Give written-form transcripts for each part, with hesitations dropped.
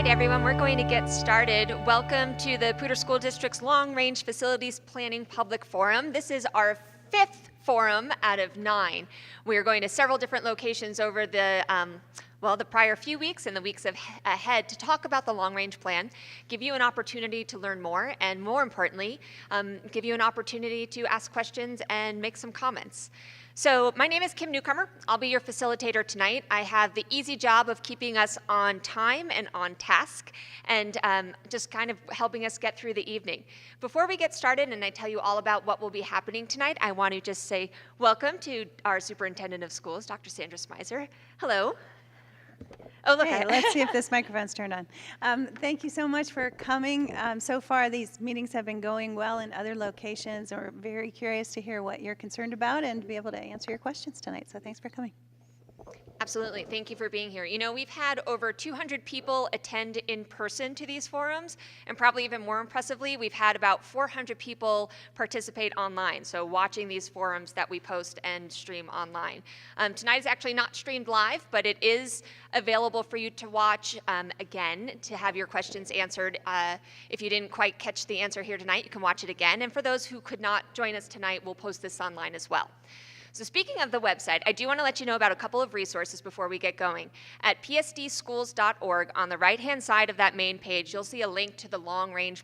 right, everyone, we're going to get started. Welcome to the Poudre School District's Long Range Facilities Planning Public Forum. This is our 5th forum out of 9. We're going to several different locations over the prior few weeks and the weeks ahead to talk about the long-range plan, give you an opportunity to learn more, and more importantly, give you an opportunity to ask questions and make some comments. So my name is Kim Newcomer. I'll be your facilitator tonight. I have the easy job of keeping us on time and on task and just kind of helping us get through the evening. Before we get started and I tell you all about what will be happening tonight, I want to just say welcome to our Superintendent of Schools, Dr. Sandra Smizer. Hello. Oh, look. Hey, let's see if this microphone's turned on. Thank you so much for coming. So far, these meetings have been going well in other locations. We're very curious to hear what you're concerned about and to be able to answer your questions tonight. So thanks for coming. Absolutely. Thank you for being here. You know, we've had over 200 people attend in person to these forums, and probably even more impressively, we've had about 400 people participate online, so watching these forums that we post and stream online. Tonight is actually not streamed live, but it is available for you to watch again to have your questions answered. If you didn't quite catch the answer here tonight, you can watch it again. And for those who could not join us tonight, we'll post this online as well. So speaking of the website, I do want to let you know about a couple of resources before we get going. At psdschools.org, on the right-hand side of that main page, you'll see a link to the long-range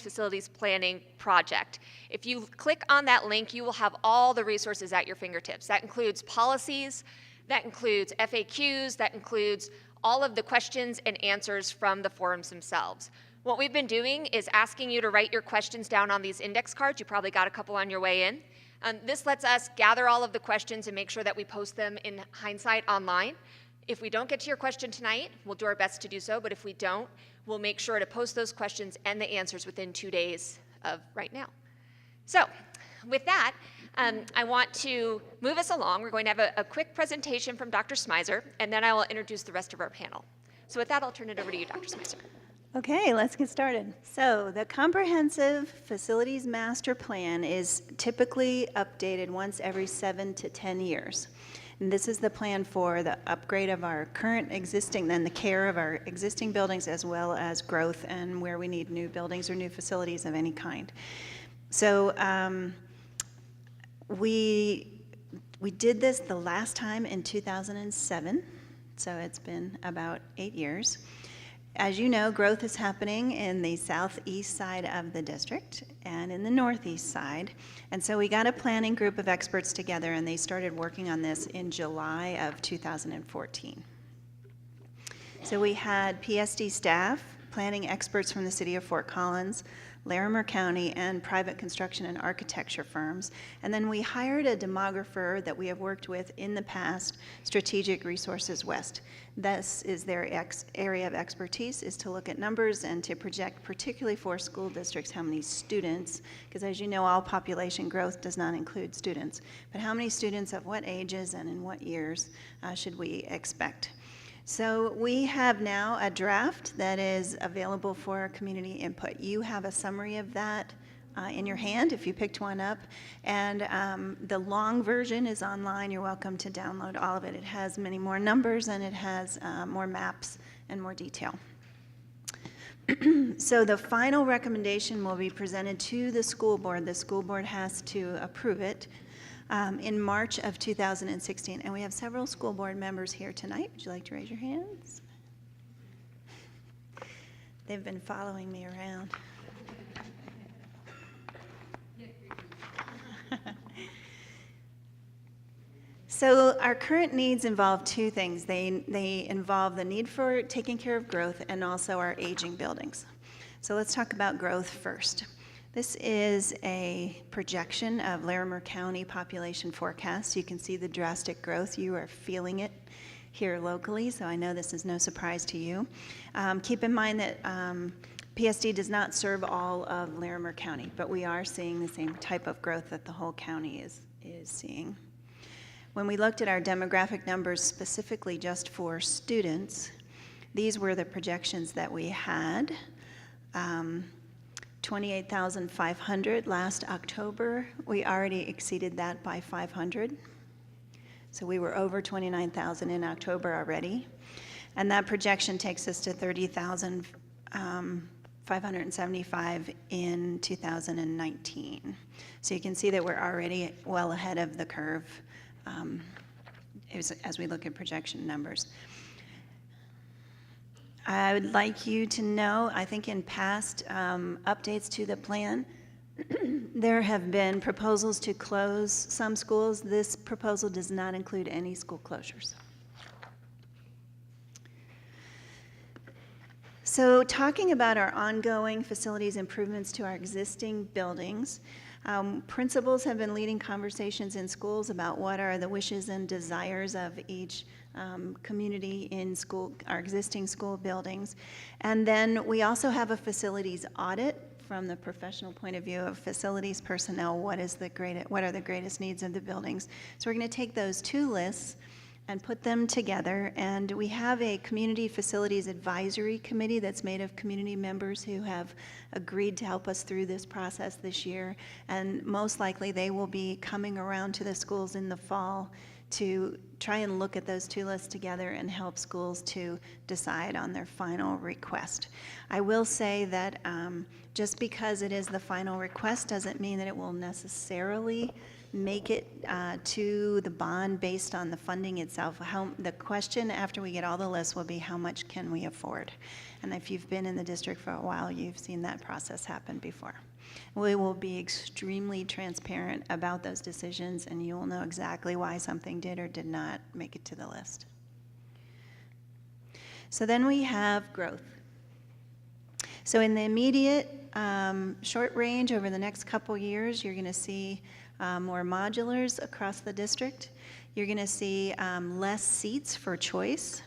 facilities planning project. If you click on that link, you will have all the resources at your fingertips. That includes policies, that includes FAQs, that includes all of the questions and answers from the forums themselves. What we've been doing is asking you to write your questions down on these index cards. You probably got a couple on your way in. This lets us gather all of the questions and make sure that we post them in hindsight online. If we don't get to your question tonight, we'll do our best to do so, but if we don't, we'll make sure to post those questions and the answers within 2 days of right now. So with that, I want to move us along. We're going to have a quick presentation from Dr. Smizer, and then I will introduce the rest of our panel. So with that, I'll turn it over to you, Dr. Smizer. Okay, let's get started. So the Comprehensive Facilities Master Plan is typically updated once every 7 to 10 years. And this is the plan for the upgrade of our current existing, then the care of our existing buildings, as well as growth and where we need new buildings or new facilities of any kind. So we did this the last time in 2007, so it's been about 8 years. As you know, growth is happening in the southeast side of the district and in the northeast side. And so we got a planning group of experts together, and they started working on this in July of 2014. So we had PSD staff, planning experts from the city of Fort Collins, Larimer County, and private construction and architecture firms. And then we hired a demographer that we have worked with in the past, Strategic Resources West. This is their area of expertise, is to look at numbers and to project, particularly for school districts, how many students, because as you know, all population growth does not include students, but how many students of what ages and in what years should we expect. So we have now a draft that is available for community input. You have a summary of that in your hand if you picked one up, and the long version is online. You're welcome to download all of it. It has many more numbers, and it has more maps and more detail. So the final recommendation will be presented to the school board. The school board has to approve it in March of 2016. And we have several school board members here tonight. Would you like to raise your hands? They've been following me around. So our current needs involve two things. They involve the need for taking care of growth and also our aging buildings. So let's talk about growth first. This is a projection of Larimer County population forecast. You can see the drastic growth. You are feeling it here locally, so I know this is no surprise to you. Keep in mind that PSD does not serve all of Larimer County, but we are seeing the same type of growth that the whole county is seeing. When we looked at our demographic numbers specifically just for students, these were the projections that we had. 28,500 last October. We already exceeded that by 500. So we were over 29,000 in October already. And that projection takes us to 30,575 in 2019. So you can see that we're already well ahead of the curve as we look at projection numbers. I would like you to know, I think in past updates to the plan, there have been proposals to close some schools. This proposal does not include any school closures. So talking about our ongoing facilities improvements to our existing buildings, principals have been leading conversations in schools about what are the wishes and desires of each community in school, our existing school buildings. And then we also have a facilities audit from the professional point of view of facilities personnel. What are the greatest needs of the buildings? So we're going to take those two lists and put them together, and we have a community facilities advisory committee that's made of community members who have agreed to help us through this process this year, and most likely they will be coming around to the schools in the fall to try and look at those two lists together and help schools to decide on their final request. I will say that just because it is the final request doesn't mean that it will necessarily make it to the bond based on the funding itself. The question after we get all the lists will be how much can we afford? And if you've been in the district for a while, you've seen that process happen before. We will be extremely transparent about those decisions, and you will know exactly why something did or did not make it to the list. So then we have growth. So in the immediate short range over the next couple years, you're going to see more modulars across the district. You're going to see less seats for choice.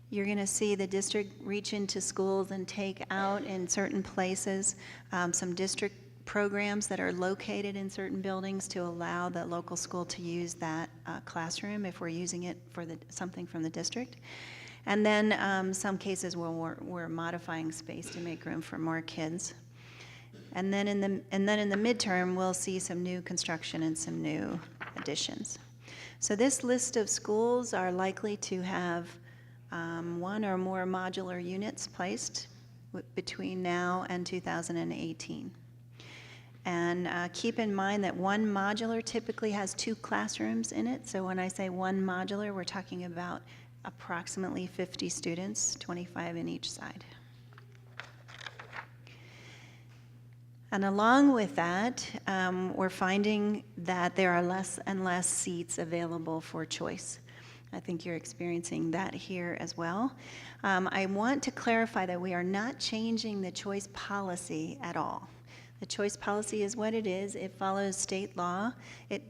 You're going to see the district reach into schools and take out in certain places some district programs that are located in certain buildings to allow the local school to use that classroom if we're using it for something from the district. And then some cases where we're modifying space to make room for more kids. And then in the midterm, we'll see some new construction and some new additions. So this list of schools are likely to have one or more modular units placed between now and 2018. And keep in mind that one modular typically has 2 classrooms in it. So when I say one modular, we're talking about approximately 50 students, 25 in each side. And along with that, we're finding that there are less and less seats available for choice. I think you're experiencing that here as well. I want to clarify that we are not changing the choice policy at all. The choice policy is what it is. It follows state law. It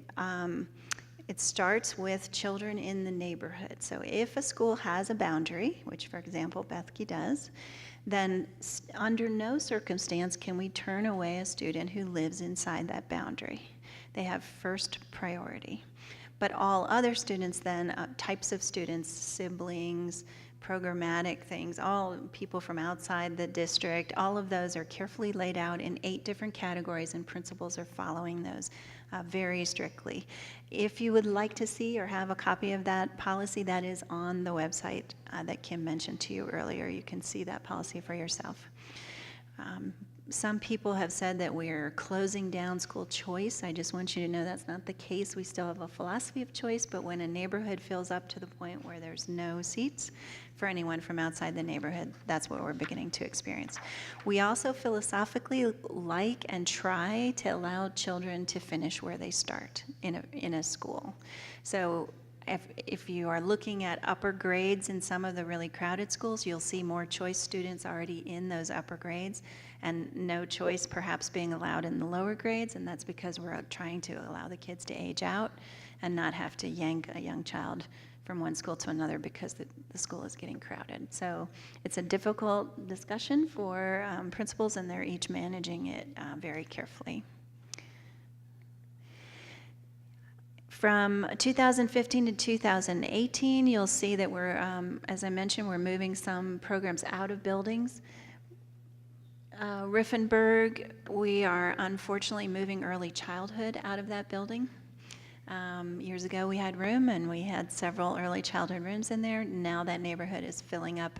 starts with children in the neighborhood. So if a school has a boundary, which for example Bethke does, then under no circumstance can we turn away a student who lives inside that boundary. They have first priority. But all other students then, types of students, siblings, programmatic things, all people from outside the district, all of those are carefully laid out in 8 different categories, and principals are following those very strictly. If you would like to see or have a copy of that policy, that is on the website that Kim mentioned to you earlier. You can see that policy for yourself. Some people have said that we're closing down school choice. I just want you to know that's not the case. We still have a philosophy of choice, but when a neighborhood fills up to the point where there's no seats for anyone from outside the neighborhood, that's what we're beginning to experience. We also philosophically like and try to allow children to finish where they start in a school. So if you are looking at upper grades in some of the really crowded schools, you'll see more choice students already in those upper grades and no choice perhaps being allowed in the lower grades, and that's because we're trying to allow the kids to age out and not have to yank a young child from one school to another because the school is getting crowded. So it's a difficult discussion for principals, and they're each managing it very carefully. From 2015 to 2018, you'll see that we're, as I mentioned, we're moving some programs out of buildings. Riffenberg, we are unfortunately moving early childhood out of that building. Years ago, we had room, and we had several early childhood rooms in there. Now that neighborhood is filling up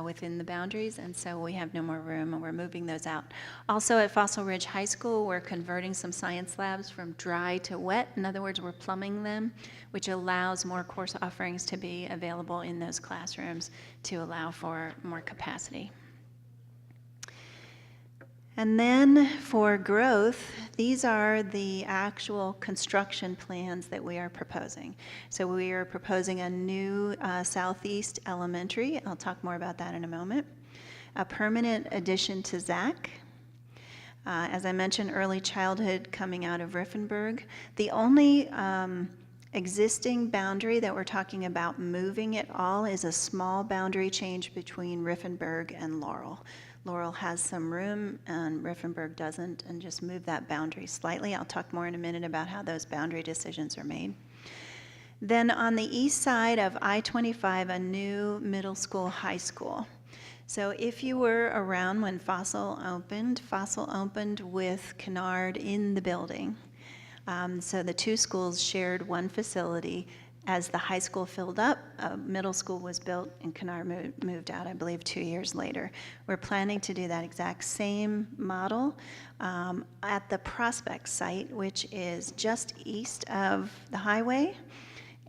within the boundaries, and so we have no more room, and we're moving those out. Also, at Fossil Ridge High School, we're converting some science labs from dry to wet. In other words, we're plumbing them, which allows more course offerings to be available in those classrooms to allow for more capacity. And then for growth, these are the actual construction plans that we are proposing. So we are proposing a new Southeast Elementary. I'll talk more about that in a moment. A permanent addition to Zach. As I mentioned, early childhood coming out of Riffenberg. The only existing boundary that we're talking about moving at all is a small boundary change between Riffenberg and Laurel. Laurel has some room and Riffenberg doesn't, and just move that boundary slightly. I'll talk more in a minute about how those boundary decisions are made. Then on the east side of I-25, a new middle school, high school. So if you were around when Fossil opened with Kennard in the building. So the two schools shared one facility. As the high school filled up, middle school was built, and Kennard moved out, I believe, 2 years later. We're planning to do that exact same model at the Prospect site, which is just east of the highway,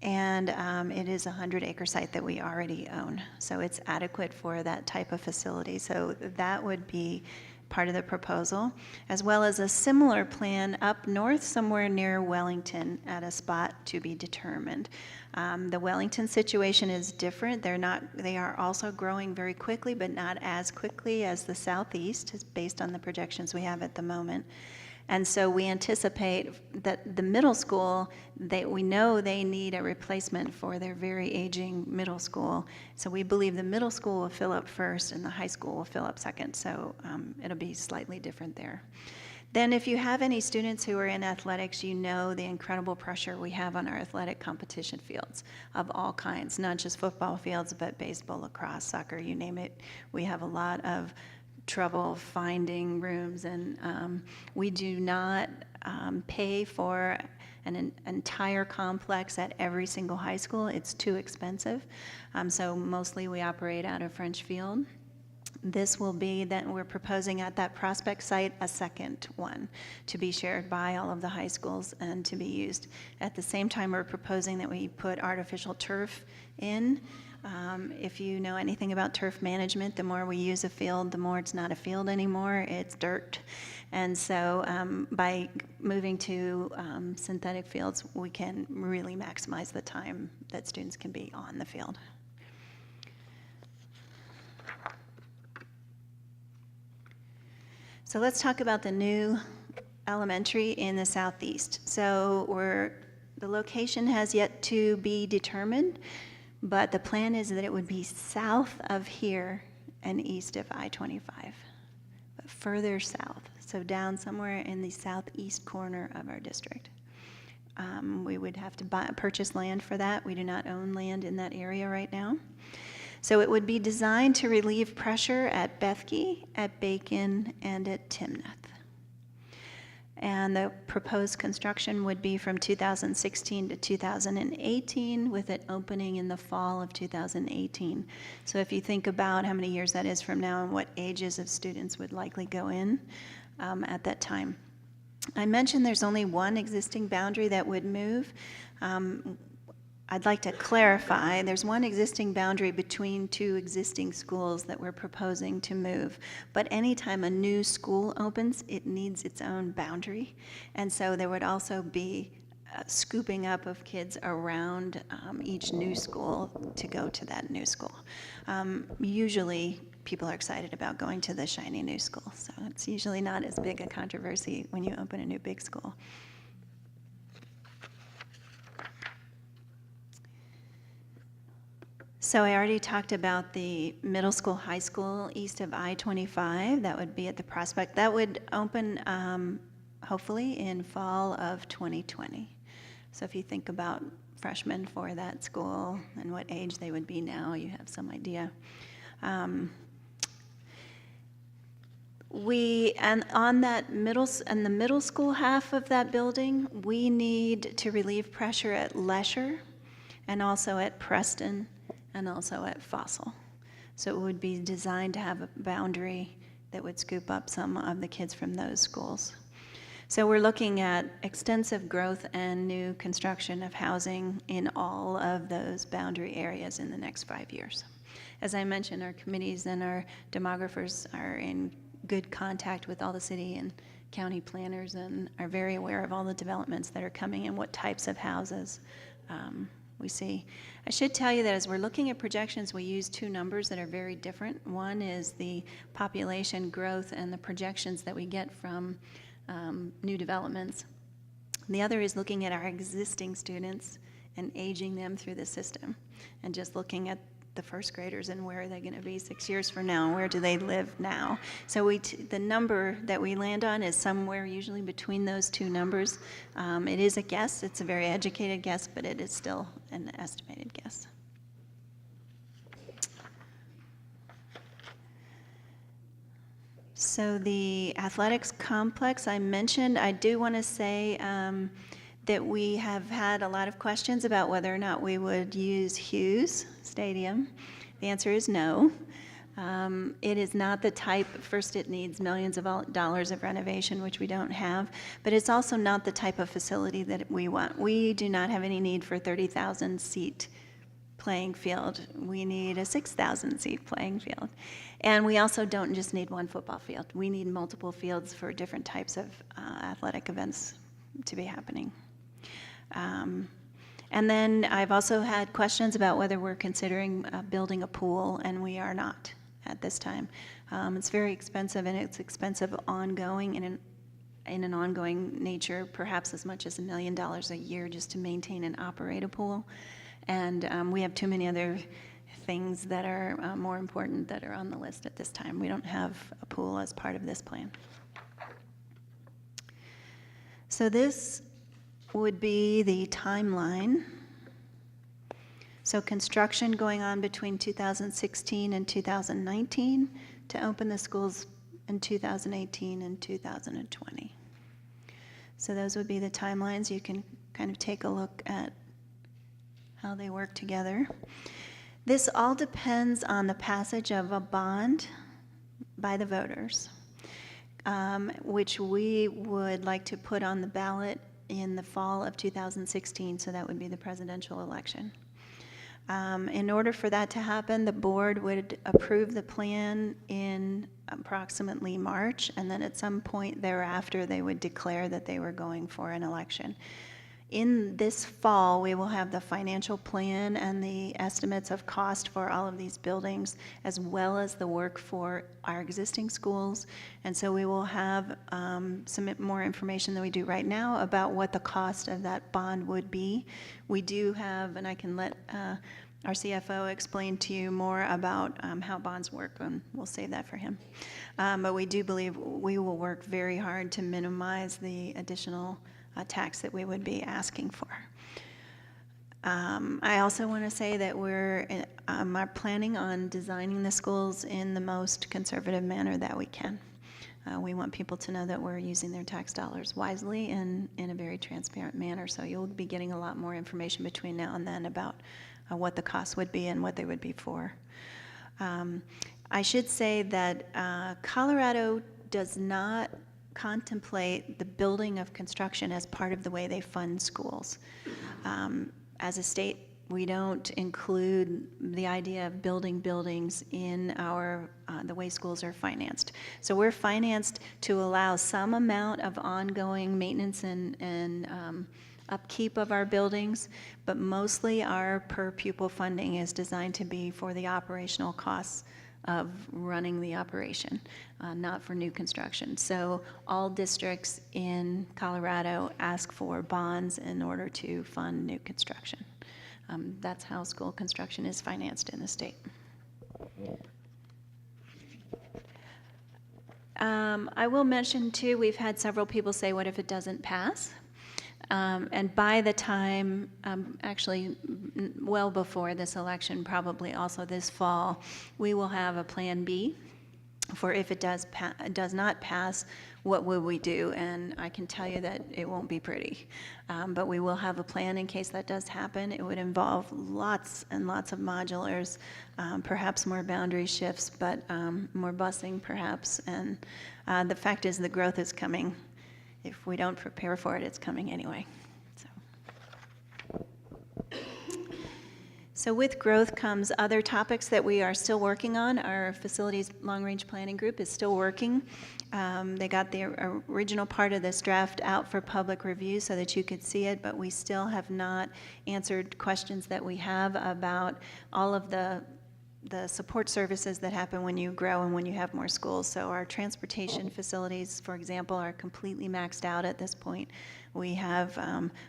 and it is a 100-acre site that we already own. So it's adequate for that type of facility. So that would be part of the proposal, as well as a similar plan up north somewhere near Wellington at a spot to be determined. The Wellington situation is different. They are also growing very quickly, but not as quickly as the Southeast, based on the projections we have at the moment. And so we anticipate that the middle school, we know they need a replacement for their very aging middle school. So we believe the middle school will fill up first and the high school will fill up second. So it'll be slightly different there. Then if you have any students who are in athletics, you know the incredible pressure we have on our athletic competition fields of all kinds, not just football fields, but baseball, lacrosse, soccer, you name it. We have a lot of trouble finding rooms, and we do not pay for an entire complex at every single high school. It's too expensive. So mostly we operate out of French Field. This will be that we're proposing at that Prospect site a second one to be shared by all of the high schools and to be used. At the same time, we're proposing that we put artificial turf in. If you know anything about turf management, the more we use a field, the more it's not a field anymore, it's dirt. And so by moving to synthetic fields, we can really maximize the time that students can be on the field. So let's talk about the new elementary in the Southeast. So the location has yet to be determined, but the plan is that it would be south of here and east of I-25, but further south, so down somewhere in the southeast corner of our district. We would have to purchase land for that. We do not own land in that area right now. So it would be designed to relieve pressure at Bethke, at Bacon, and at Timnath. And the proposed construction would be from 2016 to 2018, with it opening in the fall of 2018. So if you think about how many years that is from now and what ages of students would likely go in at that time. I mentioned there's only one existing boundary that would move. I'd like to clarify, there's one existing boundary between two existing schools that we're proposing to move. But anytime a new school opens, it needs its own boundary. And so there would also be scooping up of kids around each new school to go to that new school. Usually people are excited about going to the shiny new school, so it's usually not as big a controversy when you open a new big school. So I already talked about the middle school, high school east of I-25. That would be at the Prospect. That would open hopefully in fall of 2020. So if you think about freshmen for that school and what age they would be now, you have some idea. And on that in the middle school half of that building, we need to relieve pressure at Lesher and also at Preston and also at Fossil. So it would be designed to have a boundary that would scoop up some of the kids from those schools. So we're looking at extensive growth and new construction of housing in all of those boundary areas in the next 5 years. As I mentioned, our committees and our demographers are in good contact with all the city and county planners and are very aware of all the developments that are coming and what types of houses we see. I should tell you that as we're looking at projections, we use two numbers that are very different. One is the population growth and the projections that we get from new developments. The other is looking at our existing students and aging them through the system and just looking at the first graders and where are they going to be 6 years from now and where do they live now. So the number that we land on is somewhere usually between those two numbers. It is a guess. It's a very educated guess, but it is still an estimated guess. So the athletics complex I mentioned, I do want to say that we have had a lot of questions about whether or not we would use Hughes Stadium. The answer is no. It is not the type, first it needs millions of dollars of renovation, which we don't have, but it's also not the type of facility that we want. We do not have any need for a 30,000 seat playing field. We need a 6,000 seat playing field. And we also don't just need one football field. We need multiple fields for different types of athletic events to be happening. And then I've also had questions about whether we're considering building a pool, and we are not at this time. It's very expensive, and it's expensive ongoing in an ongoing nature, perhaps as much as $1 million a year just to maintain and operate a pool. And we have too many other things that are more important that are on the list at this time. We don't have a pool as part of this plan. So this would be the timeline. So construction going on between 2016 and 2019 to open the schools in 2018 and 2020. So those would be the timelines. You can kind of take a look at how they work together. This all depends on the passage of a bond by the voters, which we would like to put on the ballot in the fall of 2016, so that would be the presidential election. In order for that to happen, the board would approve the plan in approximately March, and then at some point thereafter, they would declare that they were going for an election. In this fall, we will have the financial plan and the estimates of cost for all of these buildings, as well as the work for our existing schools. And so we will have some more information than we do right now about what the cost of that bond would be. We do have, and I can let our CFO explain to you more about how bonds work, and we'll save that for him. But we do believe we will work very hard to minimize the additional tax that we would be asking for. I also want to say that we're planning on designing the schools in the most conservative manner that we can. We want people to know that we're using their tax dollars wisely and in a very transparent manner, so you'll be getting a lot more information between now and then about what the costs would be and what they would be for. I should say that Colorado does not contemplate the building of construction as part of the way they fund schools. As a state, we don't include the idea of building buildings in our the way schools are financed. So we're financed to allow some amount of ongoing maintenance and upkeep of our buildings, but mostly our per pupil funding is designed to be for the operational costs of running the operation, not for new construction. So all districts in Colorado ask for bonds in order to fund new construction. That's how school construction is financed in the state. I will mention too, we've had several people say, what if it doesn't pass? And by the time, actually well before this election, probably also this fall, we will have a plan B for if it does not pass, what will we do? And I can tell you that it won't be pretty. But we will have a plan in case that does happen. It would involve lots and lots of modulars, perhaps more boundary shifts, but more busing perhaps. And the fact is the growth is coming. If we don't prepare for it, it's coming anyway. So with growth comes other topics that we are still working on. Our facilities long-range planning group is still working. They got the original part of this draft out for public review so that you could see it, but we still have not answered questions that we have about all of the support services that happen when you grow and when you have more schools. So our transportation facilities, for example, are completely maxed out at this point. We have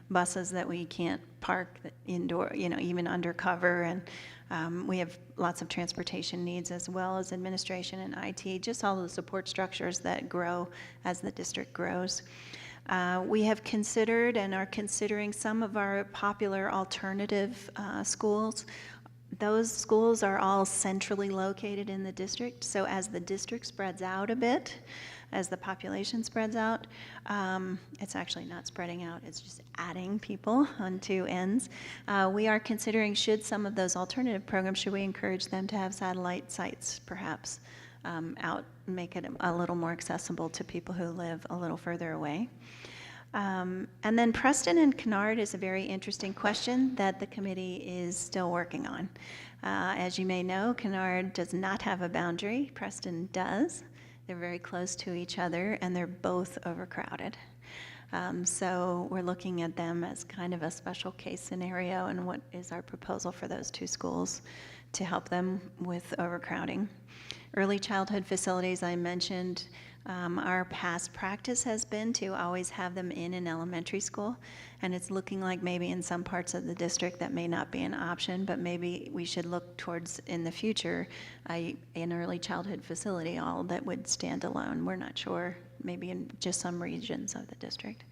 buses that we can't park indoor, even undercover, and we have lots of transportation needs as well as administration and IT, just all of the support structures that grow as the district grows. We have considered and are considering some of our popular alternative schools. Those schools are all centrally located in the district, so as the district spreads out a bit, as the population spreads out, it's actually not spreading out, it's just adding people on two ends. We are considering, should some of those alternative programs, should we encourage them to have satellite sites perhaps out, make it a little more accessible to people who live a little further away. And then Preston and Kennard is a very interesting question that the committee is still working on. As you may know, Kennard does not have a boundary. Preston does. They're very close to each other, and they're both overcrowded. So we're looking at them as kind of a special case scenario, and what is our proposal for those two schools to help them with overcrowding. Early childhood facilities, I mentioned. Our past practice has been to always have them in an elementary school, and it's looking like maybe in some parts of the district that may not be an option, but maybe we should look towards, in the future, an early childhood facility all that would stand alone. We're not sure, maybe in just some regions of the district.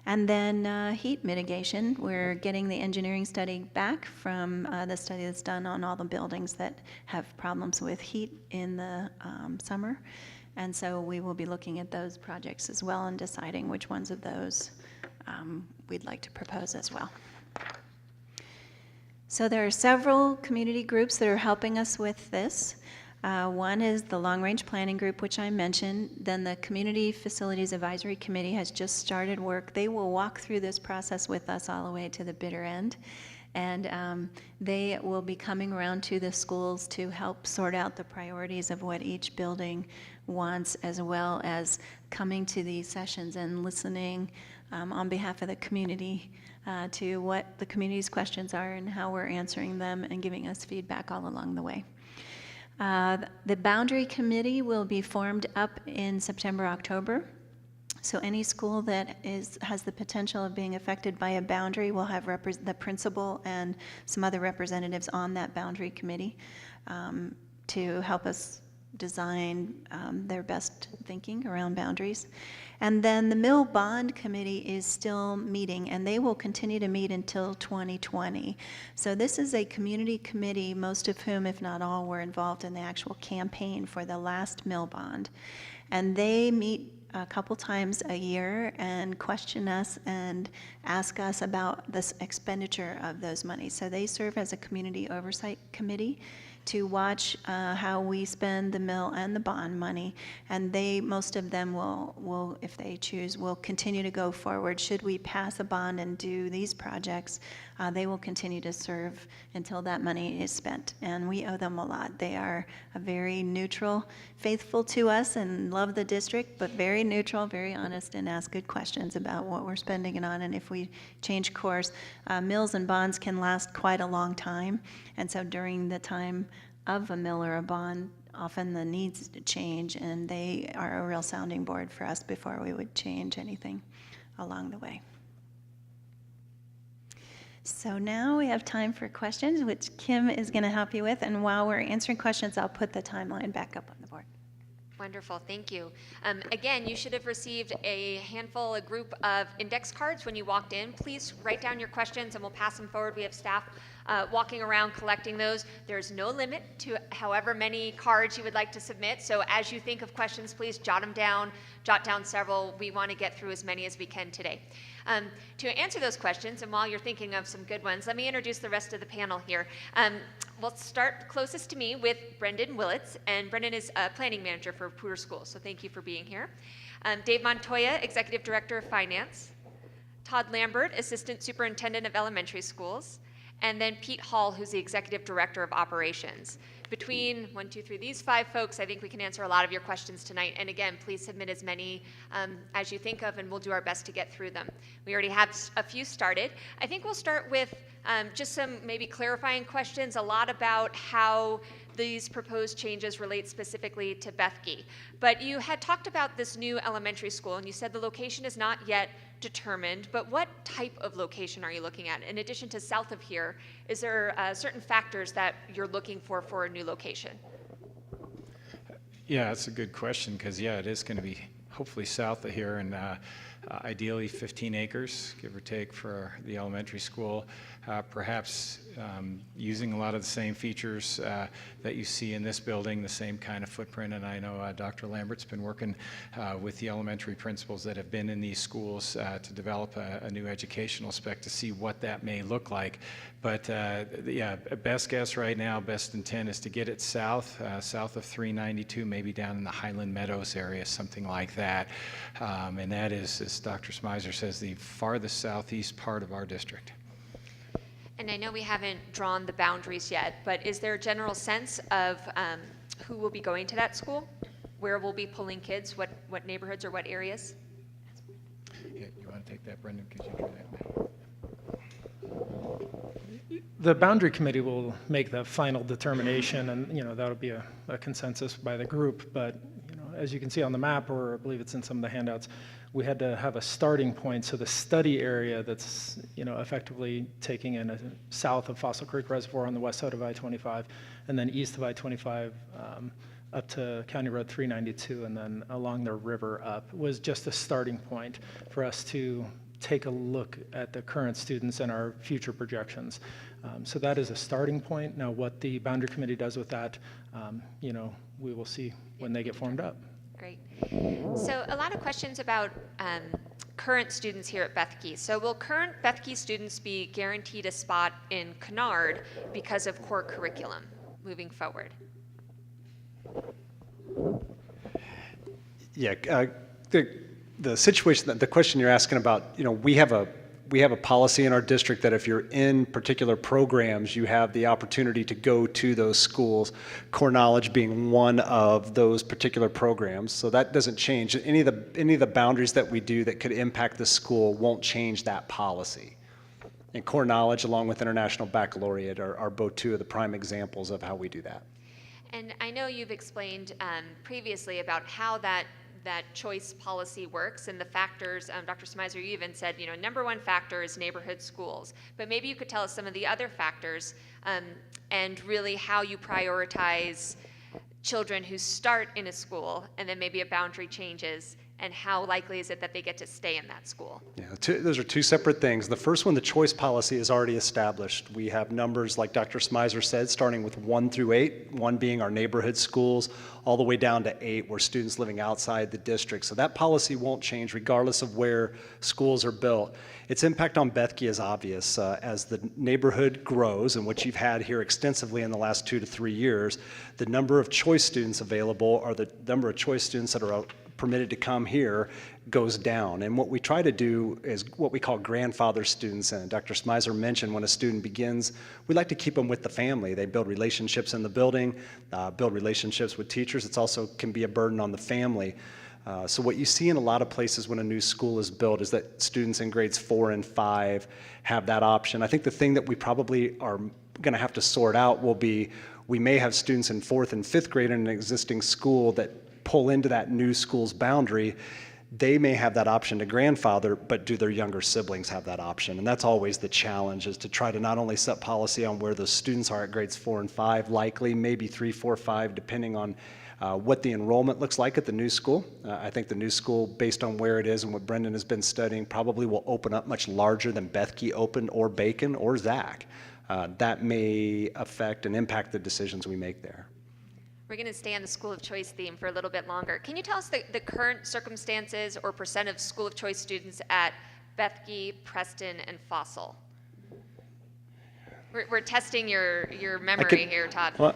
And then heat mitigation, we're getting the engineering study back from the study that's done on all the buildings that have problems with heat in the summer. And so we will be looking at those projects as well and deciding which ones of those we'd like to propose as well. So there are several community groups that are helping us with this. One is the Long Range Planning Group, which I mentioned. Then the Community Facilities Advisory Committee has just started work. They will walk through this process with us all the way to the bitter end. And they will be coming around to the schools to help sort out the priorities of what each building wants, as well as coming to these sessions and listening on behalf of the community to what the community's questions are and how we're answering them, and giving us feedback all along the way. The Boundary Committee will be formed up in September, October. So any school that has the potential of being affected by a boundary will have the principal and some other representatives on that boundary committee to help us design their best thinking around boundaries. And then the Mill Bond Committee is still meeting, and they will continue to meet until 2020. So this is a community committee, most of whom, if not all, were involved in the actual campaign for the last Mill Bond. And they meet a couple times a year and question us and ask us about this expenditure of those monies. So they serve as a community oversight committee to watch how we spend the mill and the bond money, and most of them will, if they choose, will continue to go forward. Should we pass a bond and do these projects, they will continue to serve until that money is spent, and we owe them a lot. They are a very neutral, faithful to us and love the district, but very neutral, very honest, and ask good questions about what we're spending it on, and if we change course. Mills and bonds can last quite a long time, and so during the time of a mill or a bond, often the needs change, and they are a real sounding board for us before we would change anything along the way. So now we have time for questions, which Kim is going to help you with, and while we're answering questions, I'll put the timeline back up on the board. Wonderful, thank you. Again, you should have received a group of index cards when you walked in. Please write down your questions and we'll pass them forward. We have staff walking around collecting those. There's no limit to however many cards you would like to submit. So as you think of questions, please jot them down, jot down several. We want to get through as many as we can today. To answer those questions, and while you're thinking of some good ones, let me introduce the rest of the panel here. We'll start closest to me with Brendan Willits, and Brendan is a planning manager for Poudre Schools, so thank you for being here. Dave Montoya, Executive Director of Finance. Todd Lambert, Assistant Superintendent of Elementary Schools. And then Pete Hall, who's the Executive Director of Operations. Between these 5 folks, I think we can answer a lot of your questions tonight. And again, please submit as many as you think of, and we'll do our best to get through them. We already have a few started. I think we'll start with just some maybe clarifying questions, a lot about how these proposed changes relate specifically to Bethke. But you had talked about this new elementary school, and you said the location is not yet determined, but what type of location are you looking at? In addition to south of here, is there certain factors that you're looking for a new location? Yeah, that's a good question, because it is going to be hopefully south of here, and ideally 15 acres, give or take, for the elementary school. Perhaps using a lot of the same features that you see in this building, the same kind of footprint. And I know Dr. Lambert's been working with the elementary principals that have been in these schools to develop a new educational spec to see what that may look like. But best guess right now, best intent is to get it south of 392, maybe down in the Highland Meadows area, something like that. And that is, as Dr. Smizer says, the farthest southeast part of our district. And I know we haven't drawn the boundaries yet, but is there a general sense of who will be going to that school? Where we'll be pulling kids? What neighborhoods or what areas? Yeah, you want to take that, Brendan, because you drew that. The boundary committee will make the final determination, and that'll be a consensus by the group. But as you can see on the map, or I believe it's in some of the handouts, we had to have a starting point. So the study area that's effectively taking in south of Fossil Creek Reservoir on the west side of I-25, and then east of I-25 up to County Road 392, and then along the river up, was just a starting point for us to take a look at the current students and our future projections. So that is a starting point. Now, what the boundary committee does with that, we will see when they get formed up. Great. So a lot of questions about current students here at Bethke. So will current Bethke students be guaranteed a spot in Kennard because of core curriculum moving forward? Yeah, the situation, the question you're asking about, we have a policy in our district that if you're in particular programs, you have the opportunity to go to those schools, core knowledge being one of those particular programs. So that doesn't change. Any of the boundaries that we do that could impact the school won't change that policy. And core knowledge, along with International Baccalaureate, are both two of the prime examples of how we do that. And I know you've explained previously about how that choice policy works and the factors. Dr. Smizer, you even said, number one factor is neighborhood schools. But maybe you could tell us some of the other factors and really how you prioritize children who start in a school and then maybe a boundary changes, and how likely is it that they get to stay in that school? Yeah, those are two separate things. The first one, the choice policy, is already established. We have numbers, like Dr. Smizer said, starting with 1 through 8, 1 being our neighborhood schools, all the way down to 8 where students living outside the district. So that policy won't change regardless of where schools are built. Its impact on Bethke is obvious. As the neighborhood grows, and what you've had here extensively in the last 2 to 3 years, the number of choice students available, or the number of choice students that are permitted to come here, goes down. And what we try to do is what we call grandfather students. And Dr. Smizer mentioned when a student begins, we like to keep them with the family. They build relationships in the building, build relationships with teachers. It's also can be a burden on the family. So what you see in a lot of places when a new school is built is that students in grades 4 and 5 have that option. I think the thing that we probably are going to have to sort out will be, we may have students in 4th and 5th grade in an existing school that pull into that new school's boundary. They may have that option to grandfather, but do their younger siblings have that option? And that's always the challenge, is to try to not only set policy on where those students are at grades 4 and 5, likely maybe 3, 4, 5, depending on What the enrollment looks like at the new school, I think the new school, based on where it is and what Brendan has been studying, probably will open up much larger than Bethke opened, or Bacon, or Zach. That may affect and impact the decisions we make there. We're going to stay on the school of choice theme for a little bit longer. Can you tell us the current circumstances or percent of school of choice students at Bethke, Preston, and Fossil? We're testing your memory here, Todd. Well,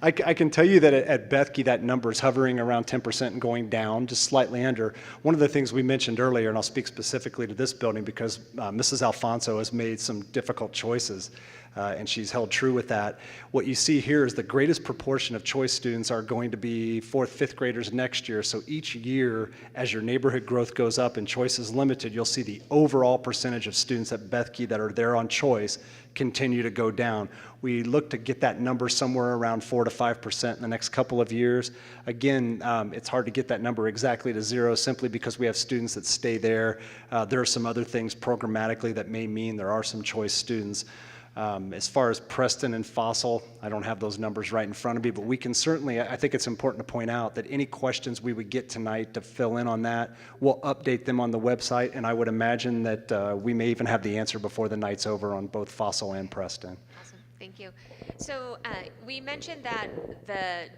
I can tell you that at Bethke, that number is hovering around 10% and going down, just slightly under. One of the things we mentioned earlier, and I'll speak specifically to this building because Mrs. Alfonso has made some difficult choices, and she's held true with that. What you see here is the greatest proportion of choice students are going to be 4th, 5th graders next year. So each year, as your neighborhood growth goes up and choice is limited, you'll see the overall percentage of students at Bethke that are there on choice continue to go down. We look to get that number somewhere around 4 to 5% in the next couple of years. Again, it's hard to get that number exactly to 0 simply because we have students that stay there. There are some other things programmatically that may mean there are some choice students. As far as Preston and Fossil, I don't have those numbers right in front of me, but we can certainly, I think it's important to point out that any questions we would get tonight to fill in on that, we'll update them on the website, and I would imagine that we may even have the answer before the night's over on both Fossil and Preston. Awesome, thank you. So we mentioned that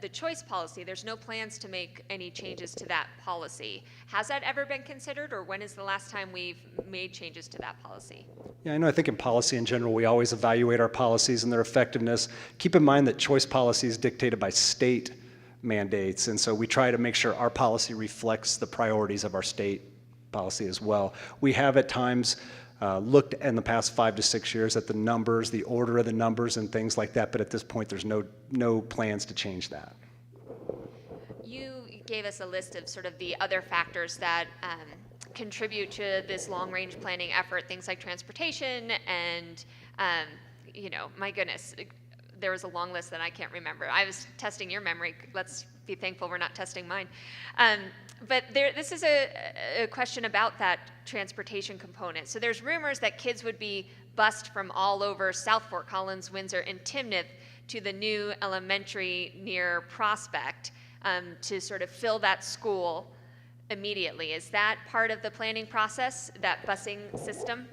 the choice policy, there's no plans to make any changes to that policy. Has that ever been considered, or when is the last time we've made changes to that policy? Yeah, I know. I think in policy in general, we always evaluate our policies and their effectiveness. Keep in mind that choice policy is dictated by state mandates, and so we try to make sure our policy reflects the priorities of our state policy as well. We have at times looked in the past 5 to 6 years at the numbers, the order of the numbers and things like that, but at this point there's no plans to change that. You gave us a list of sort of the other factors that contribute to this long-range planning effort, things like transportation and, you know, my goodness, there was a long list that I can't remember. I was testing your memory. Let's be thankful we're not testing mine. But this is a question about that transportation component. So there's rumors that kids would be bused from all over South Fort Collins, Windsor, and Timnath to the new elementary near Prospect to sort of fill that school immediately. Is that part of the planning process, that busing system?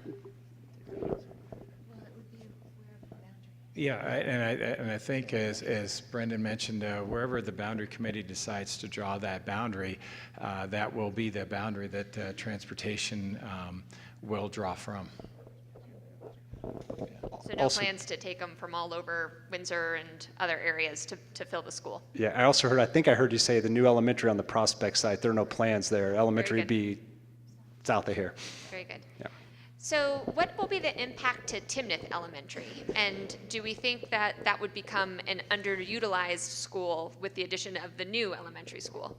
Yeah, and I think as Brendan mentioned, wherever the boundary committee decides to draw that boundary, that will be the boundary that transportation will draw from. So no plans to take them from all over Windsor and other areas to fill the school? Yeah, I think I heard you say the new elementary on the Prospect site, there are no plans there. Elementary would be south of here. Very good. Yeah. So what will be the impact to Timnath Elementary? And do we think that that would become an underutilized school with the addition of the new elementary school?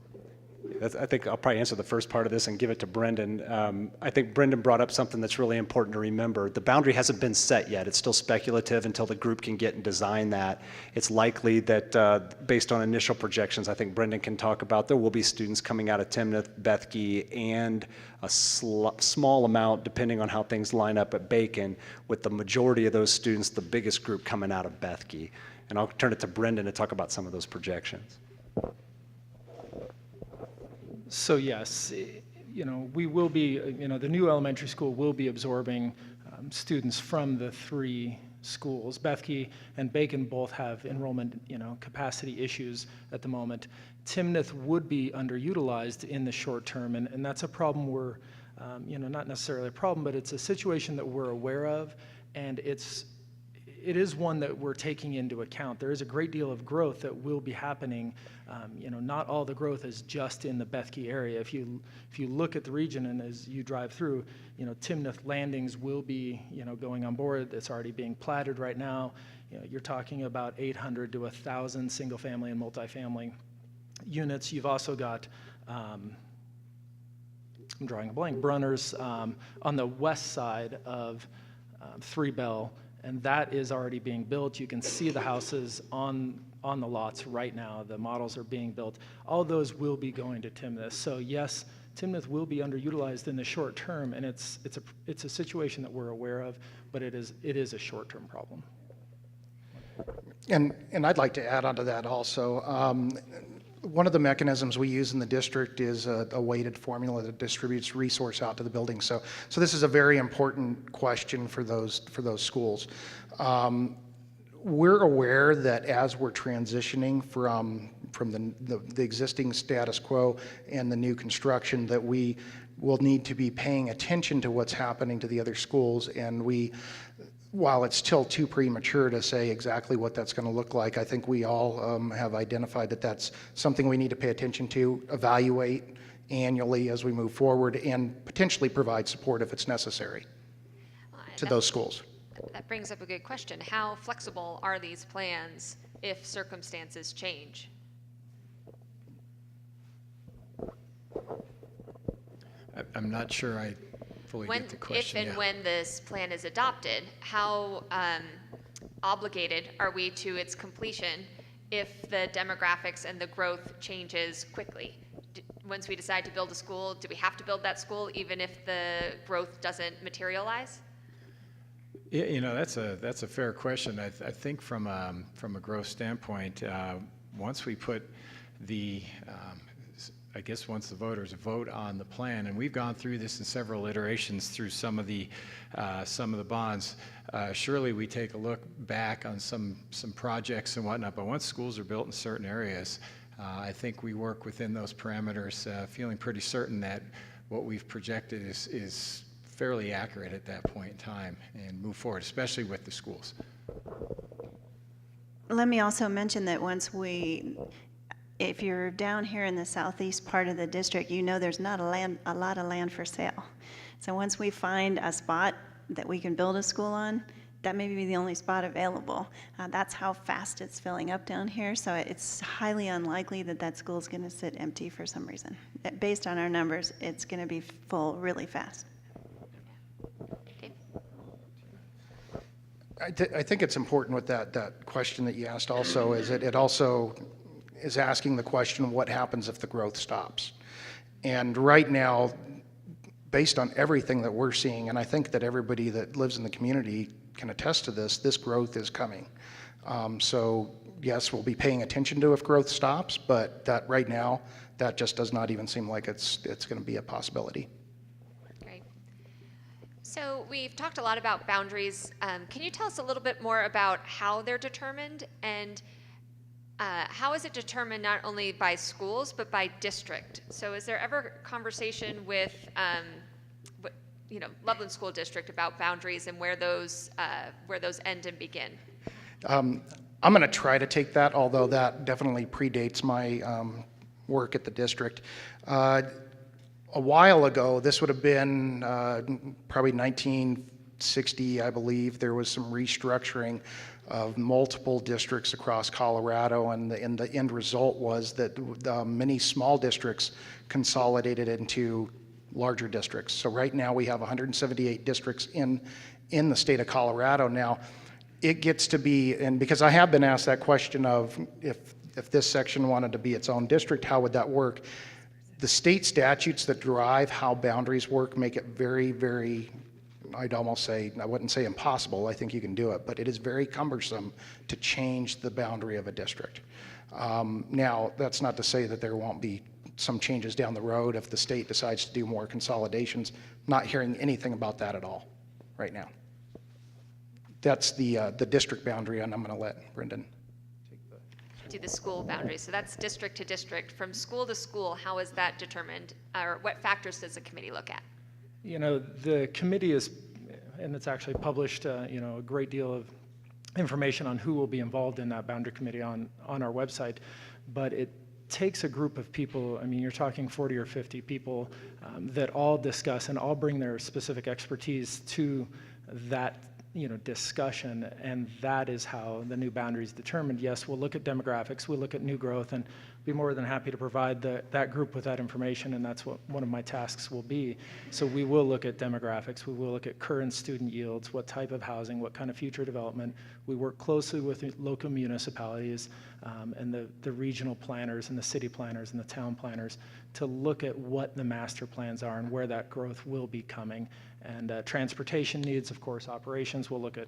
I think I'll probably answer the first part of this and give it to Brendan. I think Brendan brought up something that's really important to remember. The boundary hasn't been set yet. It's still speculative until the group can get and design that. It's likely that based on initial projections, I think Brendan can talk about, there will be students coming out of Timnath, Bethke, and a small amount, depending on how things line up, at Bacon, with the majority of those students, the biggest group coming out of Bethke. And I'll turn it to Brendan to talk about some of those projections. So yes, you know, we will be, you know, the new elementary school will be absorbing students from the 3 schools. Bethke and Bacon both have enrollment, you know, capacity issues at the moment. Timnath would be underutilized in the short term, and that's a problem we're, you know, not necessarily a problem, but it's a situation that we're aware of, and it is one that we're taking into account. There is a great deal of growth that will be happening. You know, not all the growth is just in the Bethke area. If you look at the region and as you drive through, you know, Timnath landings will be, you know, going on board. It's already being platted right now. You know, you're talking about 800 to 1,000 single-family and multifamily units. You've also got, I'm drawing a blank, Brunners on the west side of 3 Bell. And that is already being built. You can see the houses on the lots right now. The models are being built. All those will be going to Timnath. So yes, Timnath will be underutilized in the short term, and it's a situation that we're aware of, but it is a short-term problem. And I'd like to add on to that also. One of the mechanisms we use in the district is a weighted formula that distributes resource out to the building. So this is a very important question for those schools. We're aware that as we're transitioning from the existing status quo and the new construction, that we will need to be paying attention to what's happening to the other schools. And while it's still too premature to say exactly what that's going to look like, I think we all have identified that that's something we need to pay attention to, evaluate annually as we move forward, and potentially provide support if it's necessary to those schools. That brings up a good question. How flexible are these plans if circumstances change? I'm not sure I fully get the question. If and when this plan is adopted, how obligated are we to its completion if the demographics and the growth changes quickly? Once we decide to build a school, do we have to build that school even if the growth doesn't materialize? Yeah, you know, that's a fair question. I think from a growth standpoint, once we put the I guess once the voters vote on the plan, and we've gone through this in several iterations through some of the bonds, surely we take a look back on some projects and whatnot, but once schools are built in certain areas, I think we work within those parameters, feeling pretty certain that what we've projected is fairly accurate at that point in time, and move forward, especially with the schools. Let me also mention that if you're down here in the southeast part of the district, you know there's not a lot of land for sale. So once we find a spot that we can build a school on, that may be the only spot available. That's how fast it's filling up down here. So it's highly unlikely that school's going to sit empty for some reason. Based on our numbers, it's going to be full really fast. I think it's important with that question that you asked also, is it also is asking the question, what happens if the growth stops? And right now, based on everything that we're seeing, and I think that everybody that lives in the community can attest to this growth is coming. So yes, we'll be paying attention to if growth stops, but that right now, that just does not even seem like it's going to be a possibility. Great. So we've talked a lot about boundaries. Can you tell us a little bit more about how they're determined, and how is it determined not only by schools but by district? So is there ever conversation with Loveland School District about boundaries and where those end and begin? I'm going to try to take that, although that definitely predates my work at the district. A while ago, this would have been probably 1960, I believe, there was some restructuring of multiple districts across Colorado, and the end result was that many small districts consolidated into larger districts. So right now we have 178 districts in the state of Colorado. Now, it gets to be, and because I have been asked that question of if this section wanted to be its own district, how would that work? The state statutes that drive how boundaries work make it very, very, I'd almost say, I wouldn't say impossible, I think you can do it, but it is very cumbersome to change the boundary of a district. Now, that's not to say that there won't be some changes down the road if the state decides to do more consolidations. Not hearing anything about that at all right now. That's the district boundary, and I'm going to let Brendan Do the school boundaries. So that's district to district. From school to school, how is that determined? Or what factors does the committee look at? You know, the committee is, and it's actually published, a great deal of information on who will be involved in that boundary committee on our website, but it takes a group of people, I mean, you're talking 40 or 50 people that all discuss and all bring their specific expertise to that discussion, and that is how the new boundary is determined. Yes, we'll look at demographics, we'll look at new growth, and be more than happy to provide that group with that information, and that's what one of my tasks will be. So we will look at demographics, we will look at current student yields, what type of housing, what kind of future development. We work closely with local municipalities and the regional planners and the city planners and the town planners to look at what the master plans are and where that growth will be coming. And transportation needs, of course, operations. We'll look at,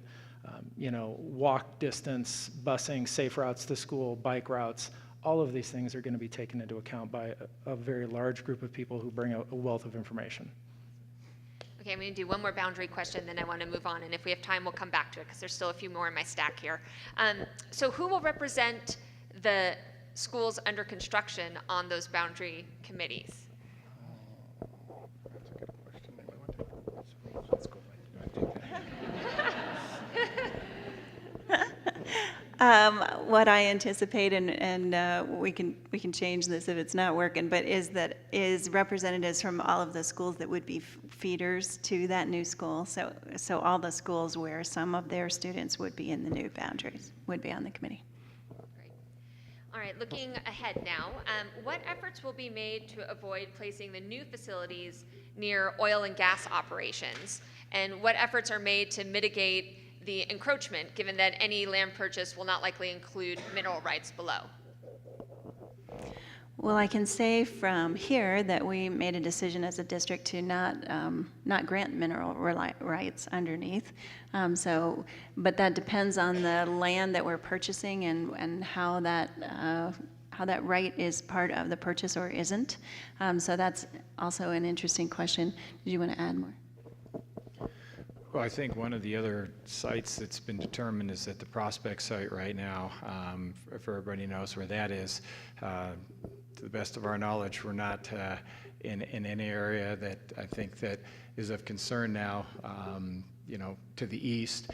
walk distance, busing, safe routes to school, bike routes, all of these things are going to be taken into account by a very large group of people who bring a wealth of information. Okay, I'm going to do one more boundary question, then I want to move on. And if we have time, we'll come back to it because there's still a few more in my stack here. So who will represent the schools under construction on those boundary committees? What I anticipate, and we can change this if it's not working, but is representatives from all of the schools that would be feeders to that new school. So all the schools where some of their students would be in the new boundaries would be on the committee. Great. All right, looking ahead now, what efforts will be made to avoid placing the new facilities near oil and gas operations? And what efforts are made to mitigate the encroachment, given that any land purchase will not likely include mineral rights below? Well, I can say from here that we made a decision as a district to not grant mineral rights underneath. But that depends on the land that we're purchasing and how that right is part of the purchase or isn't. So that's also an interesting question. Did you want to add more? Well, I think one of the other sites that's been determined is at the Prospect site right now. If everybody knows where that is, to the best of our knowledge, we're not in any area that I think that is of concern now. To the east,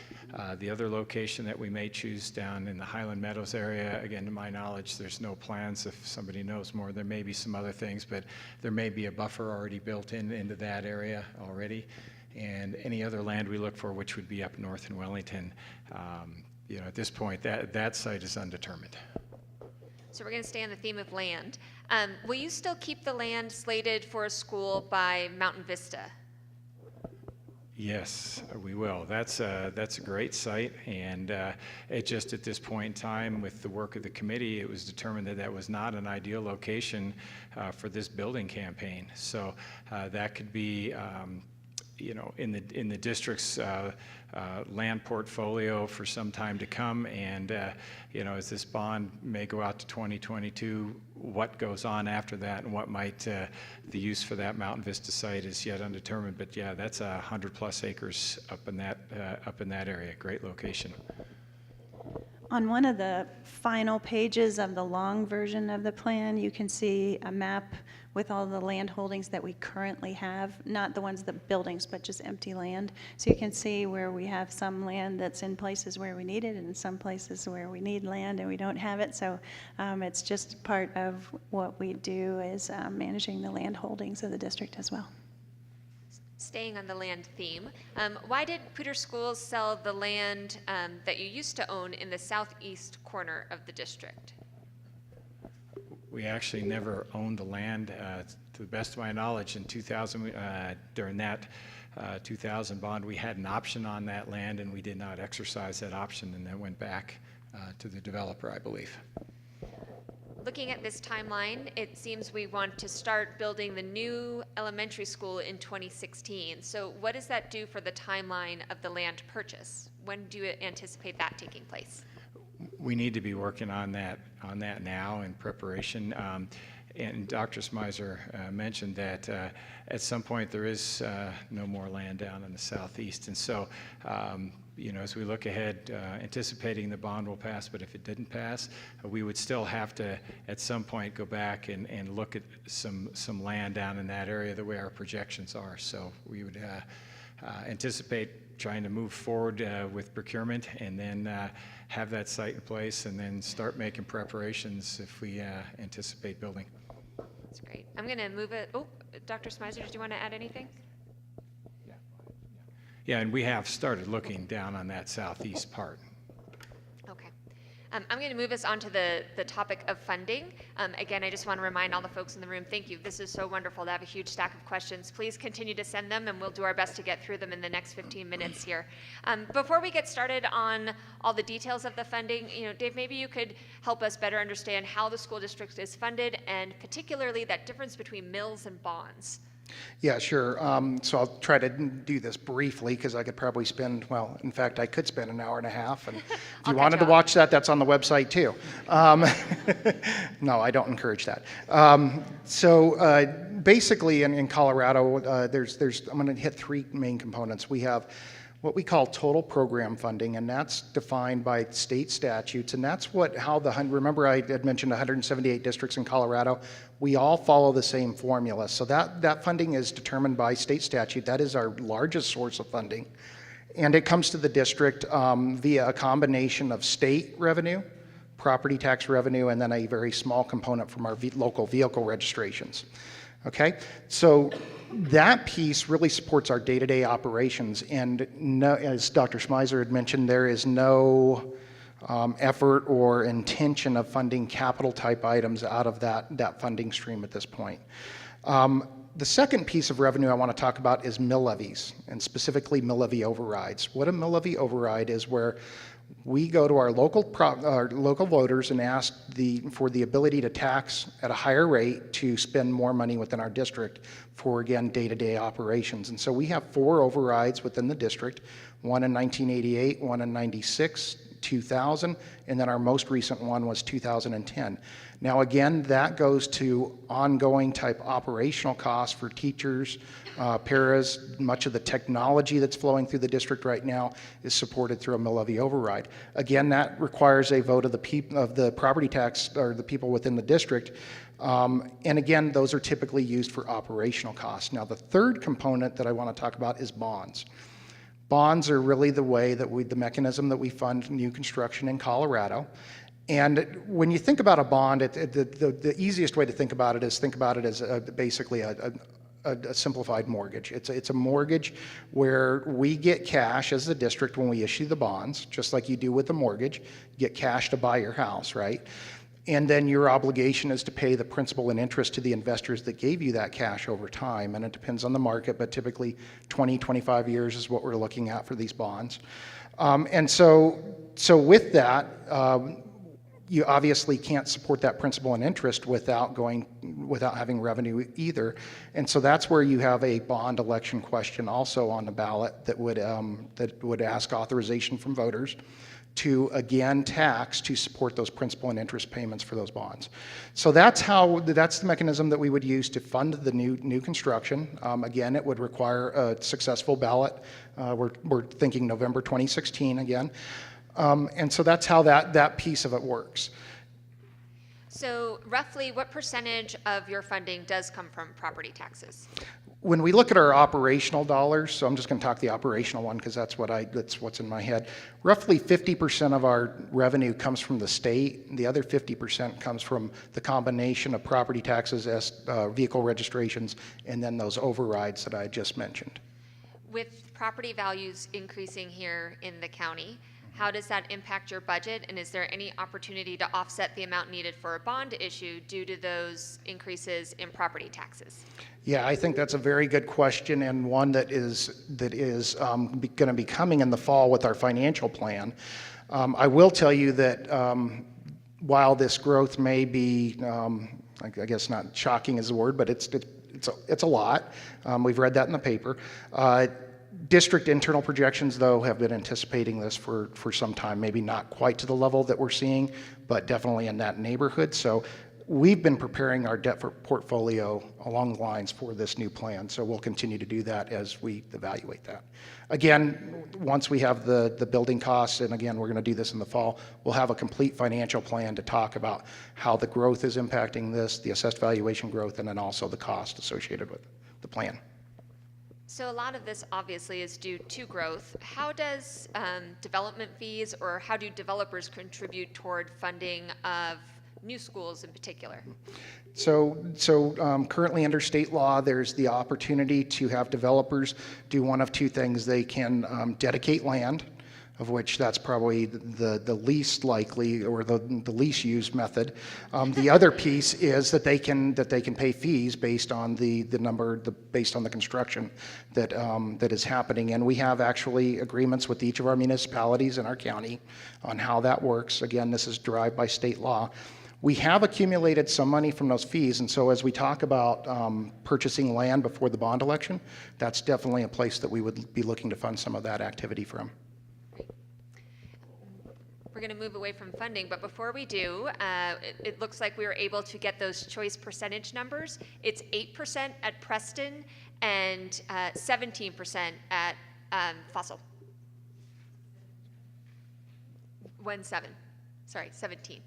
the other location that we may choose down in the Highland Meadows area, again, to my knowledge, there's no plans. If somebody knows more, there may be some other things, but there may be a buffer already built into that area already. And any other land we look for, which would be up north in Wellington, at this point, that site is undetermined. So we're going to stay on the theme of land. Will you still keep the land slated for a school by Mountain Vista? Yes, we will. That's a great site, and it just at this point in time, with the work of the committee, it was determined that was not an ideal location for this building campaign. So that could be in the district's land portfolio for some time to come, and as this bond may go out to 2022, what goes on after that and what might the use for that Mountain Vista site is yet undetermined. But yeah, that's 100+ acres up in that area. Great location. On one of the final pages of the long version of the plan, you can see a map with all the land holdings that we currently have, not the ones, the buildings, but just empty land. So you can see where we have some land that's in places where we need it and some places where we need land and we don't have it. So it's just part of what we do is managing the land holdings of the district as well. Staying on the land theme, why did Poudre Schools sell the land that you used to own in the southeast corner of the district? We actually never owned the land. To the best of my knowledge, in 2000, during that 2000 bond, we had an option on that land, and we did not exercise that option, and that went back to the developer, I believe. Looking at this timeline, it seems we want to start building the new elementary school in 2016. So what does that do for the timeline of the land purchase? When do you anticipate that taking place? We need to be working on that now in preparation. And Dr. Smizer mentioned that at some point there is no more land down in the southeast. And so, as we look ahead, anticipating the bond will pass, but if it didn't pass, we would still have to, at some point, go back and look at some land down in that area the way our projections are. So we would anticipate trying to move forward with procurement and then have that site in place and then start making preparations if we anticipate building. That's great. I'm going to move it. Oh, Dr. Smizer, did you want to add anything? Yeah, and we have started looking down on that southeast part. Okay. I'm going to move us on to the topic of funding. Again, I just want to remind all the folks in the room, thank you. This is so wonderful to have a huge stack of questions. Please continue to send them, and we'll do our best to get through them in the next 15 minutes here. Before we get started on all the details of the funding, Dave, maybe you could help us better understand how the school district is funded, and particularly that difference between mills and bonds. Yeah, sure. So I'll try to do this briefly because I could probably spend, well, in fact, I could spend an hour and a half. And if I'll you cut wanted you to off. watch that, that's on the website too. No, I don't encourage that. Basically in Colorado, I'm going to hit three main components. We have what we call total program funding, and that's defined by state statutes, and that's remember I had mentioned 178 districts in Colorado. We all follow the same formula. So that funding is determined by state statute. That is our largest source of funding. And it comes to the district via a combination of state revenue, property tax revenue, and then a very small component from our local vehicle registrations. Okay, so that piece really supports our day-to-day operations, and as Dr. Smyser had mentioned, there is no effort or intention of funding capital type items out of that funding stream at this point. The second piece of revenue I want to talk about is mill levies, and specifically mill levy overrides. What a mill levy override is where we go to our local voters and ask for the ability to tax at a higher rate to spend more money within our district for, again, day-to-day operations. And so we have 4 overrides within the district, one in 1988, one in 96, 2000, and then our most recent one was 2010. Now again, that goes to ongoing type operational costs for teachers, paras. Much of the technology that's flowing through the district right now is supported through a mill levy override. Again, that requires a vote of the property tax, or the people within the district. And again, those are typically used for operational costs. Now the third component that I want to talk about is bonds. Bonds are really the way that the mechanism that we fund new construction in Colorado. And when you think about a bond, the easiest way to think about it is as basically a simplified mortgage. It's a mortgage where we get cash as the district when we issue the bonds, just like you do with a mortgage. You get cash to buy your house, right? And then your obligation is to pay the principal and interest to the investors that gave you that cash over time. And it depends on the market, but typically 20, 25 years is what we're looking at for these bonds. And so with that, you obviously can't support that principal and interest without having revenue either. And so that's where you have a bond election question also on the ballot that would ask authorization from voters to again tax to support those principal and interest payments for those bonds. So that's the mechanism that we would use to fund the new construction. Again, it would require a successful ballot. We're thinking November 2016 again. And so that's how that piece of it works. So roughly what percentage of your funding does come from property taxes? When we look at our operational dollars, so I'm just going to talk the operational one because that's what's in my head. Roughly 50% of our revenue comes from the state. The other 50% comes from the combination of property taxes, vehicle registrations, and then those overrides that I just mentioned. With property values increasing here in the county, how does that impact your budget, and is there any opportunity to offset the amount needed for a bond issue due to those increases in property taxes? Yeah, I think that's a very good question, and one that is going to be coming in the fall with our financial plan. I will tell you that while this growth may be, I guess not shocking is the word, but it's a lot. We've read that in the paper. District internal projections, though, have been anticipating this for some time, maybe not quite to the level that we're seeing, but definitely in that neighborhood. So we've been preparing our debt portfolio along the lines for this new plan. So we'll continue to do that as we evaluate that. Again, once we have the building costs, and again, we're going to do this in the fall, we'll have a complete financial plan to talk about how the growth is impacting this, the assessed valuation growth, and then also the cost associated with the plan. So a lot of this obviously is due to growth. How does development fees, or how do developers contribute toward funding of new schools in particular? So currently under state law, there's the opportunity to have developers do one of two things. They can dedicate land, of which that's probably the least likely or the least used method. The other piece is that they can pay fees based on based on the construction that is happening. And we have actually agreements with each of our municipalities in our county on how that works. Again, this is derived by state law. We have accumulated some money from those fees, and so as we talk about purchasing land before the bond election, that's definitely a place that we would be looking to fund some of that activity from. We're going to move away from funding, but before we do, it looks like we were able to get those choice percentage numbers. It's 8% at Preston and 17% at Fossil. 17%.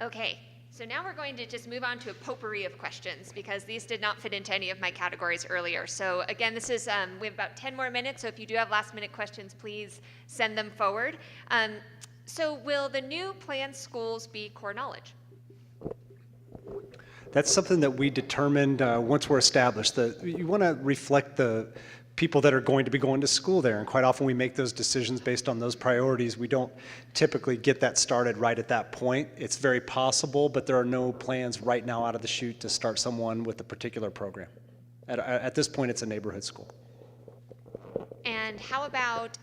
Okay, so now we're going to just move on to a potpourri of questions because these did not fit into any of my categories earlier. So again, this is, we have about 10 more minutes, so if you do have last minute questions, please send them forward. So will the new planned schools be core knowledge? That's something that we determined once we're established. You want to reflect the people that are going to be going to school there, and quite often we make those decisions based on those priorities. We don't typically get that started right at that point. It's very possible, but there are no plans right now out of the chute to start someone with a particular program. At this point, it's a neighborhood school. And how about,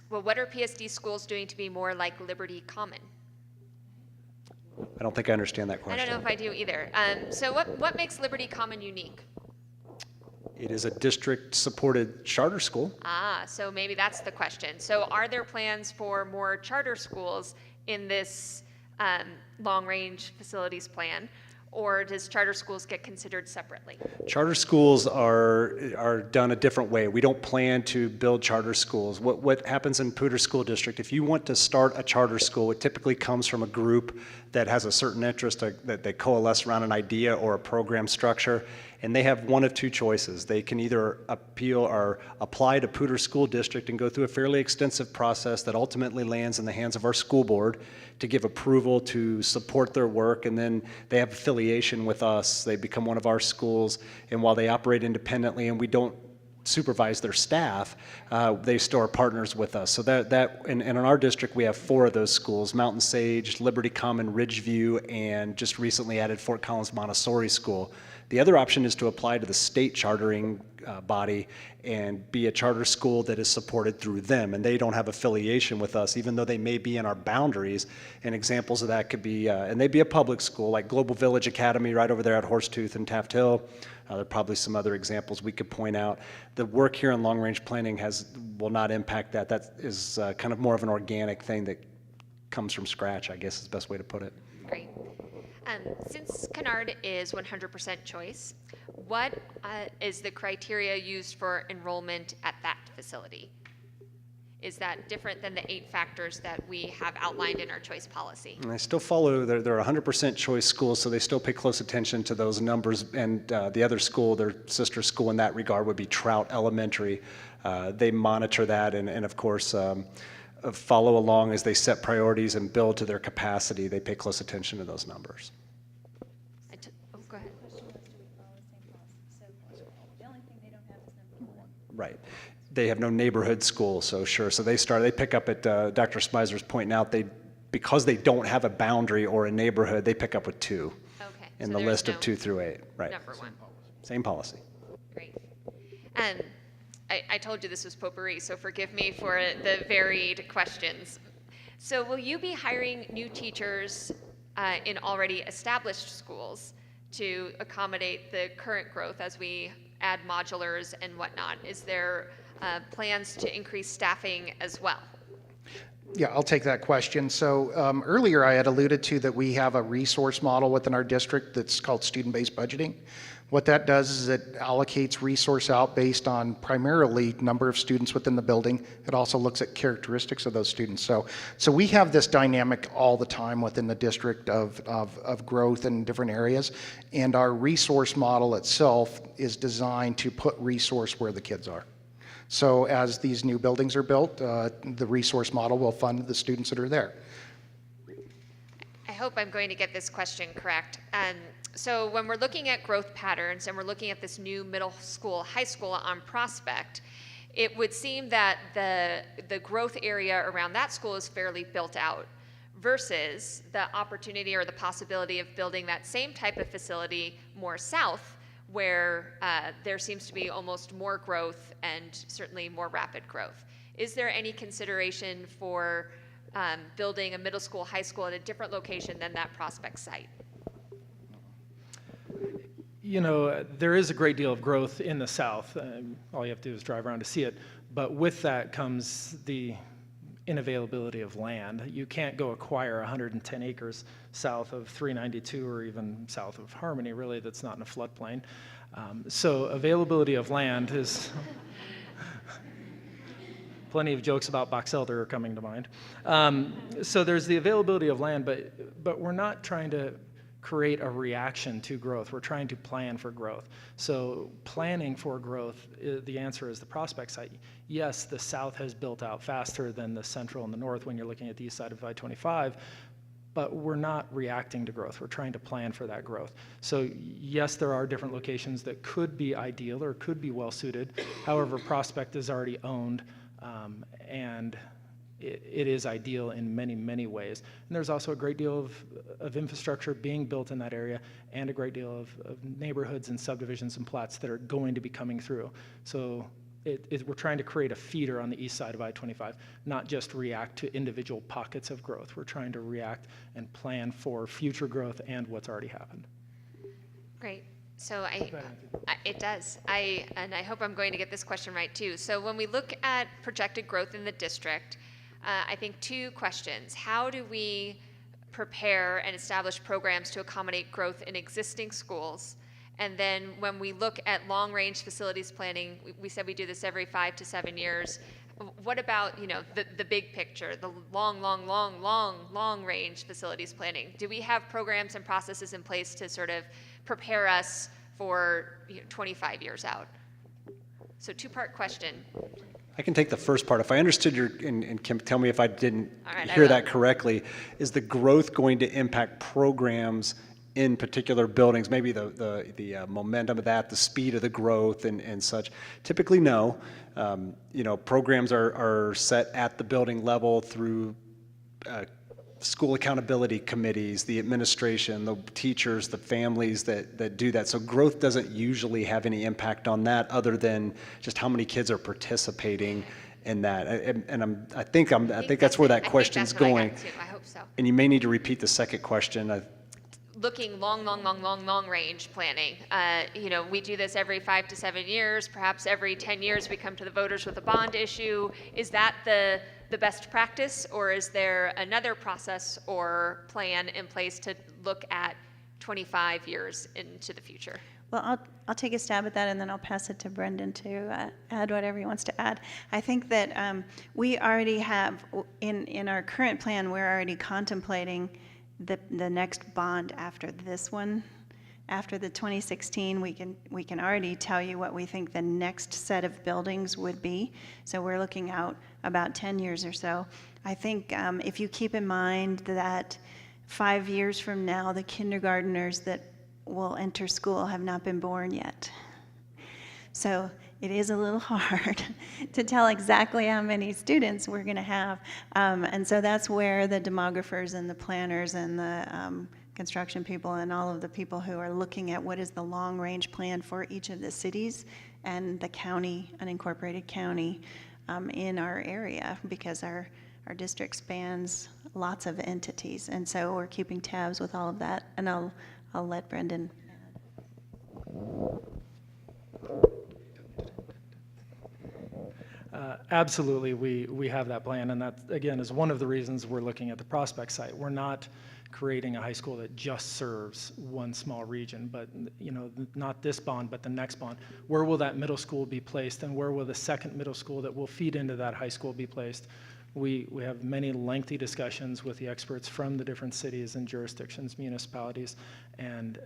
well, what are PSD schools doing to be more like Liberty Common? I don't think I understand that question. I don't know if I do either. So what makes Liberty Common unique? It is a district-supported charter school. Ah, so maybe that's the question. So are there plans for more charter schools in this long-range facilities plan, or does charter schools get considered separately? Charter schools are done a different way. We don't plan to build charter schools. What happens in Poudre School District, if you want to start a charter school, it typically comes from a group that has a certain interest, that they coalesce around an idea or a program structure, and they have one of two choices. They can either appeal or apply to Poudre School District and go through a fairly extensive process that ultimately lands in the hands of our school board to give approval to support their work, and then they have affiliation with us. They become one of our schools, and while they operate independently and we don't supervise their staff, they still are partners with us. So and in our district we have 4 of those schools: Mountain Sage, Liberty Common, Ridgeview, and just recently added Fort Collins Montessori School. The other option is to apply to the state chartering body and be a charter school that is supported through them, and they don't have affiliation with us, even though they may be in our boundaries. And examples of that could be, and they'd be a public school like Global Village Academy right over there at Horsetooth and Taft Hill. There are probably some other examples we could point out. The work here in long-range planning will not impact that. That is kind of more of an organic thing that comes from scratch, I guess is the best way to put it. Great. Since Kennard is 100% choice, what is the criteria used for enrollment at that facility? Is that different than the 8 factors that we have outlined in our choice policy? And they still follow, they're 100% choice schools, so they still pay close attention to those numbers. And the other school, their sister school in that regard, would be Trout Elementary. They monitor that and of course, follow along as they set priorities and build to their capacity. They pay close attention to those numbers. Go ahead. Right. They have no neighborhood school, so sure. So they pick up at Dr. Smizer's pointing out, because they don't have a boundary or a neighborhood, they pick up with 2 in the list of 2 through 8. Right. Number 1. Same policy. Great. And I told you this was potpourri, so forgive me for the varied questions. So will you be hiring new teachers in already established schools to accommodate the current growth as we add modulars and whatnot? Is there plans to increase staffing as well? Yeah, I'll take that question. So earlier I had alluded to that we have a resource model within our district that's called student-based budgeting. What that does is it allocates resource out based on primarily number of students within the building. It also looks at characteristics of those students. So we have this dynamic all the time within the district of growth in different areas. And our resource model itself is designed to put resource where the kids are. So as these new buildings are built, the resource model will fund the students that are there. I hope I'm going to get this question correct. So when we're looking at growth patterns and we're looking at this new middle school, high school on Prospect, it would seem that the growth area around that school is fairly built out versus the opportunity or the possibility of building that same type of facility more south, where there seems to be almost more growth and certainly more rapid growth. Is there any consideration for building a middle school, high school at a different location than that prospect site? You know, there is a great deal of growth in the south. All you have to do is drive around to see it. But with that comes the inavailability of land. You can't go acquire 110 acres south of 392 or even south of Harmony, really, that's not in a floodplain. So availability of land is... Plenty of jokes about Box Elder are coming to mind. So there's the availability of land, but we're not trying to create a reaction to growth. We're trying to plan for growth. So planning for growth, the answer is the prospect site. Yes, the south has built out faster than the central and the north when you're looking at the east side of I-25, but we're not reacting to growth. We're trying to plan for that growth. So yes, there are different locations that could be ideal or could be well suited. However, Prospect is already owned, and it is ideal in many, many ways. And there's also a great deal of infrastructure being built in that area and a great deal of neighborhoods and subdivisions and plats that are going to be coming through. So we're trying to create a feeder on the east side of I-25, not just react to individual pockets of growth. We're trying to react and plan for future growth and what's already happened. Great. So it does. And I hope I'm going to get this question right too. So when we look at projected growth in the district, I think two questions. How do we prepare and establish programs to accommodate growth in existing schools? And then when we look at long-range facilities planning, we said we do this every 5 to 7 years. What about, you know, the big picture, the long-range facilities planning? Do we have programs and processes in place to sort of prepare us for 25 years out? So two-part question. I can take the first part. If I understood and Kim, tell me if I didn't right, hear that correctly, is the growth going to impact programs in particular buildings, maybe the momentum of that, the speed of the growth and such? Typically, no. Programs are set at the building level through school accountability committees, the administration, the teachers, the families that do that. So growth doesn't usually have any impact on that other than just how many kids are participating in that. I think that's where that question's going. I hope so. And you may need to repeat the second question. Looking long range planning. We do this every 5 to 7 years. Perhaps every 10 years we come to the voters with a bond issue. Is that the best practice, or is there another process or plan in place to look at 25 years into the future? Well, I'll take a stab at that, and then I'll pass it to Brendan to add whatever he wants to add. I think that we already have, in our current plan, we're already contemplating the next bond after this one. After the 2016, we can already tell you what we think the next set of buildings would be. So we're looking out about 10 years or so. I think if you keep in mind that 5 years from now, the kindergartners that will enter school have not been born yet. So it is a little hard to tell exactly how many students we're going to have. And so that's where the demographers and the planners and the construction people and all of the people who are looking at what is the long-range plan for each of the cities and the county, unincorporated county in our area, because our district spans lots of entities. And so we're keeping tabs with all of that. And I'll let Brendan. Absolutely, we have that plan, and that, again, is one of the reasons we're looking at the Prospect site. We're not creating a high school that just serves one small region, but not this bond, but the next bond. Where will that middle school be placed, and where will the second middle school that will feed into that high school be placed? We have many lengthy discussions with the experts from the different cities and jurisdictions, municipalities, and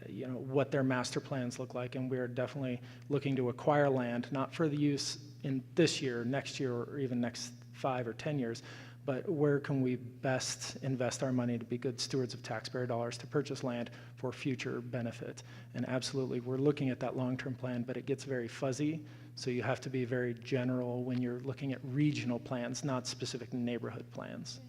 what their master plans look like. And we're definitely looking to acquire land, not for the use in this year, next year, or even next 5 or 10 years, but where can we best invest our money to be good stewards of taxpayer dollars to purchase land for future benefit. And absolutely, we're looking at that long-term plan, but it gets very fuzzy. So you have to be very general when you're looking at regional plans, not specific neighborhood plans.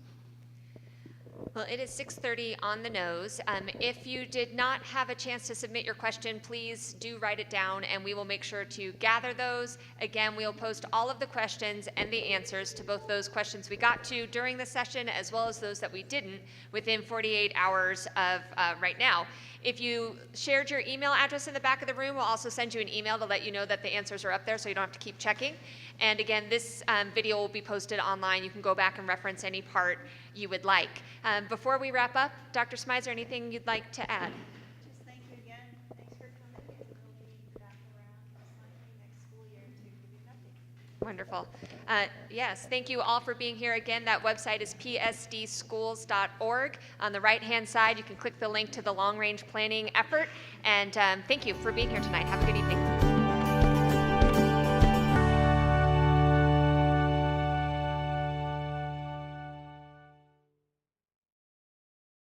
Well, it is 6:30 on the nose. If you did not have a chance to submit your question, please do write it down, and we will make sure to gather those. Again, we'll post all of the questions and the answers to both those questions we got to during the session as well as those that we didn't within 48 hours of right now. If you shared your email address in the back of the room, we'll also send you an email to let you know that the answers are up there so you don't have to keep checking. And again, this video will be posted online. You can go back and reference any part you would like. Before we wrap up, Dr. Smizer, anything you'd like to add? Just thank you again. Thanks for coming, and we'll be back around most likely next school year to give you an update. Wonderful. Yes, thank you all for being here. Again, that website is psdschools.org. On the right-hand side, you can click the link to the long-range planning effort. And thank you for being here tonight. Have a good evening.